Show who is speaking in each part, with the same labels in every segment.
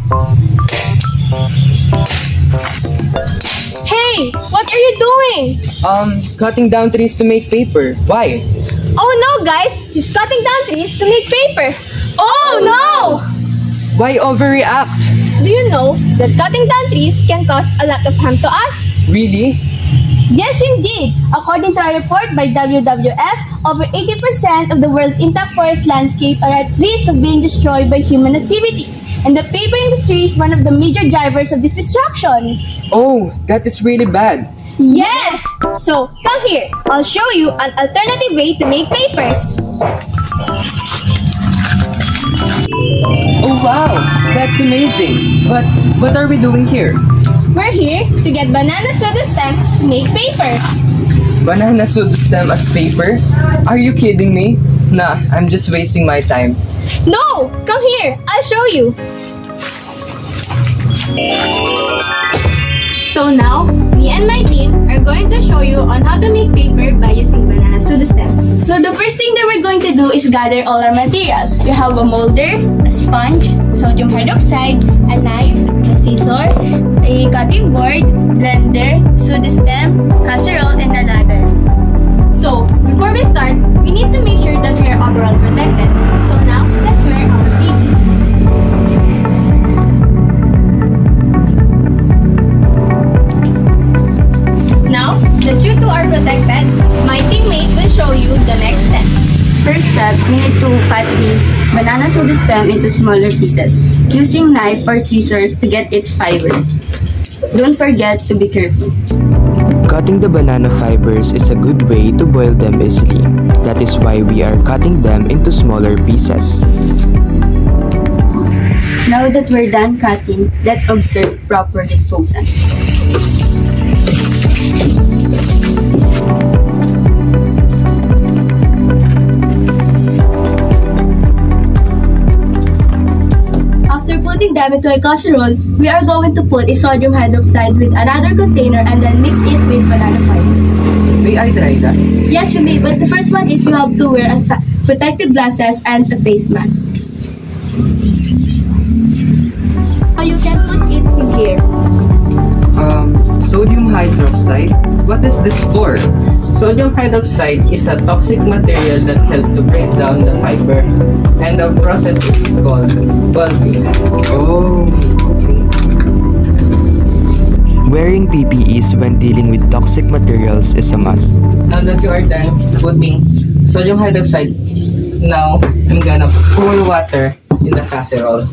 Speaker 1: Hey, what are you doing?
Speaker 2: Cutting down trees to make paper. Why?
Speaker 1: Oh no, guys! He's cutting down trees to make paper. Oh no!
Speaker 2: Why overreact?
Speaker 1: Do you know that cutting down trees can cause a lot of harm to us?
Speaker 2: Really?
Speaker 1: Yes, indeed. According to a report by WWF, over 80% of the world's intact forest landscape are at risk of being destroyed by human activities. And the paper industry is one of the major drivers of this destruction.
Speaker 2: Oh, that is really bad.
Speaker 1: Yes! So, come here. I'll show you an alternative way to make papers.
Speaker 2: Oh wow, that's amazing. But what are we doing here?
Speaker 1: We're here to get banana soda stem to make paper.
Speaker 2: Banana soda stem as paper? Are you kidding me? Nah, I'm just wasting my time.
Speaker 1: No! Come here. I'll show you. So now, me and my team are going to show you on how to make paper by using banana soda stem. So the first thing that we're going to do is gather all our materials. You have a molder, a sponge, sodium hydroxide, a knife, a scissor, a cutting board, blender, soda stem, casserole, and a ladle. So before we start, we need to make sure that we are overall protected. So now, let's wear our PPE. Now that you two are protected, my teammate will show you the next step.
Speaker 3: First step, we need to cut this banana soda stem into smaller pieces, using knife or scissors to get its fiber. Don't forget to be careful.
Speaker 4: Cutting the banana fibers is a good way to boil them easily. That is why we are cutting them into smaller pieces.
Speaker 3: Now that we're done cutting, let's observe proper disposal.
Speaker 1: After putting them into a casserole, we are going to put a sodium hydroxide with another container and then mix it with banana fiber.
Speaker 2: May I try that?
Speaker 1: Yes, you may, but the first one is you have to wear protective glasses and a face mask. You can put it in here.
Speaker 2: Sodium hydroxide? What is this for? Sodium hydroxide is a toxic material that helps to break down the fiber, and the process is called pulping. Oh, okay.
Speaker 4: Wearing PPEs when dealing with toxic materials is a must.
Speaker 2: Now that you are done putting sodium hydroxide, now I'm gonna pour water in the casserole.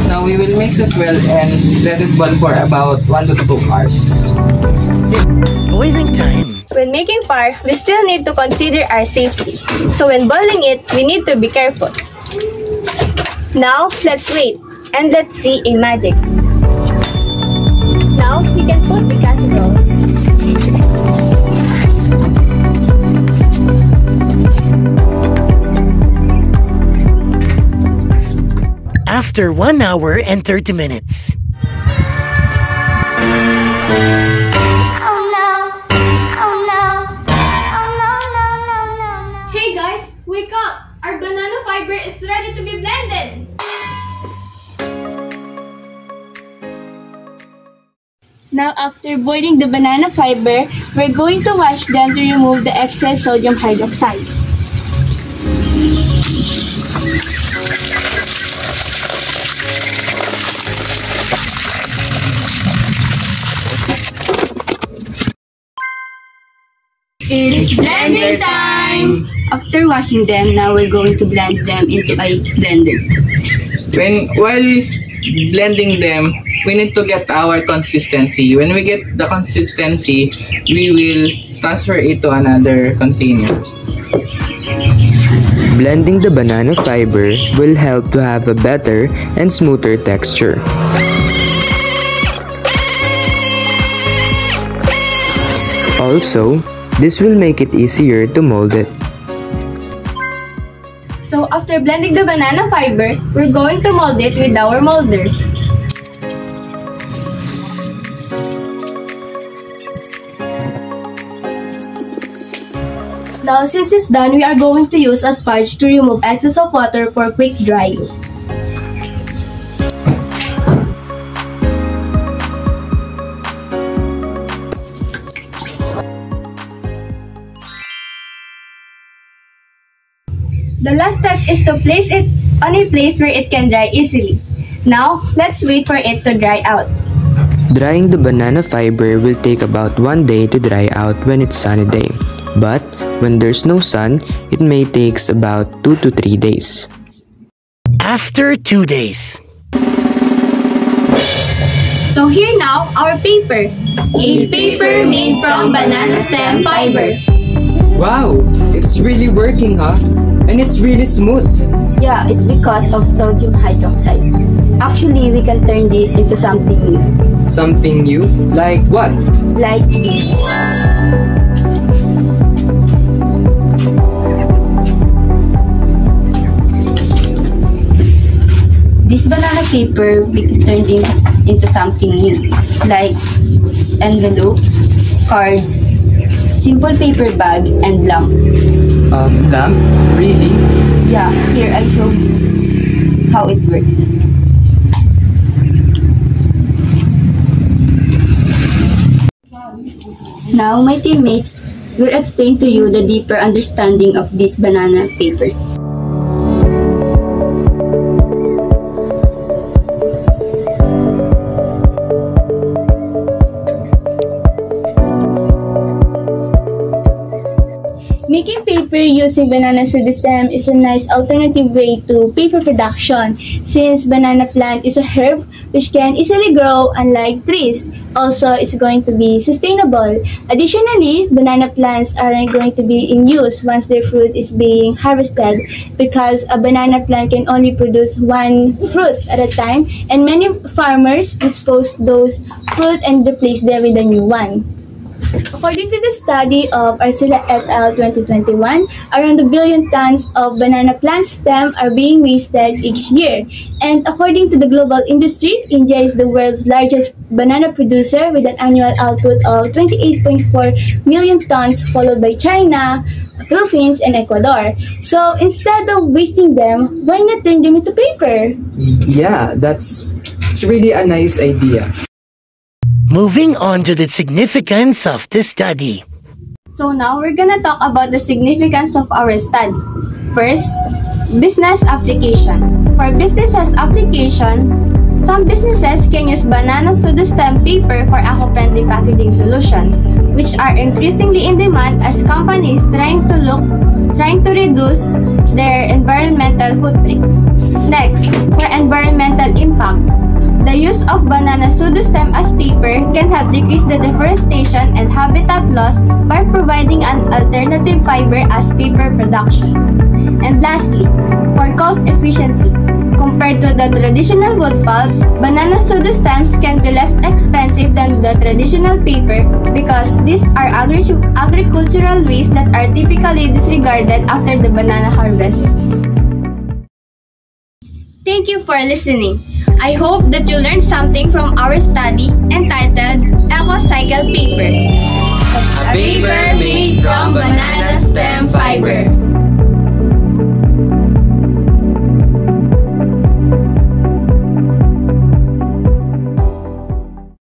Speaker 2: Now we will mix it well and let it boil for about 1 to 2 hours.
Speaker 5: Boiling time.
Speaker 1: When making par, we still need to consider our safety. So when boiling it, we need to be careful. Now, let's wait and let's see a magic. Now, we can put the casserole.
Speaker 5: After 1 hour and 30 minutes.
Speaker 1: Hey guys, wake up! Our banana fiber is ready to be blended! Now after boiling the banana fiber, we're going to wash them to remove the excess sodium hydroxide.
Speaker 3: It's blending time! After washing them, now we're going to blend them into a blender.
Speaker 2: While blending them, we need to get our consistency. When we get the consistency, we will transfer it to another container.
Speaker 4: Blending the banana fiber will help to have a better and smoother texture. Also, this will make it easier to mold it.
Speaker 1: So after blending the banana fiber, we're going to mold it with our molder. Now, since it's done, we are going to use a sponge to remove excess of water for quick drying. The last step is to place it on a place where it can dry easily. Now, let's wait for it to dry out.
Speaker 4: Drying the banana fiber will take about 1 day to dry out when it's sunny day. But when there's no sun, it may take about 2 to 3 days.
Speaker 5: After 2 days.
Speaker 1: So here now, our paper. A paper made from banana stem fiber.
Speaker 2: Wow, it's really working, huh? And it's really smooth.
Speaker 3: Yeah, it's because of sodium hydroxide. Actually, we can turn this into something new.
Speaker 2: Something new? Like what?
Speaker 3: Like this. This banana paper we can turn into something new. Like envelopes, cards, simple paper bag, and lamp.
Speaker 2: Lamp? Really?
Speaker 3: Yeah, here I show you how it works. Now, my teammates will explain to you the deeper understanding of this banana paper.
Speaker 1: Making paper using banana pseudostem is a nice alternative way to paper production since banana plant is a herb which can easily grow unlike trees. Also, it's going to be sustainable. Additionally, banana plants aren't going to be in use once their fruit is being harvested because a banana plant can only produce one fruit at a time and many farmers dispose those fruit and replace them with a new one. According to the study of Arcila et al. 2021, around 1 billion tons of banana plant stem are being wasted each year. And according to the global industry, India is the world's largest banana producer with an annual output of 28.4 million tons, followed by China, Philippines, and Ecuador. So instead of wasting them, why not turn them into paper?
Speaker 2: Yeah, it's really a nice idea.
Speaker 5: Moving on to the significance of the study.
Speaker 3: So now we're gonna talk about the significance of our study. First, business application. For businesses application, some businesses can use banana pseudostem paper for eco-friendly packaging solutions, which are increasingly in demand as companies trying to reduce their environmental footprints. Next, for environmental impact. The use of banana pseudostem as paper can help decrease the deforestation and habitat loss by providing an alternative fiber as paper production. And lastly, for cost efficiency. Compared to the traditional wood pulp, banana pseudostems can be less expensive than the traditional paper because these are agricultural waste that are typically disregarded after the banana harvest. Thank you for listening. I hope that you learned something from our study and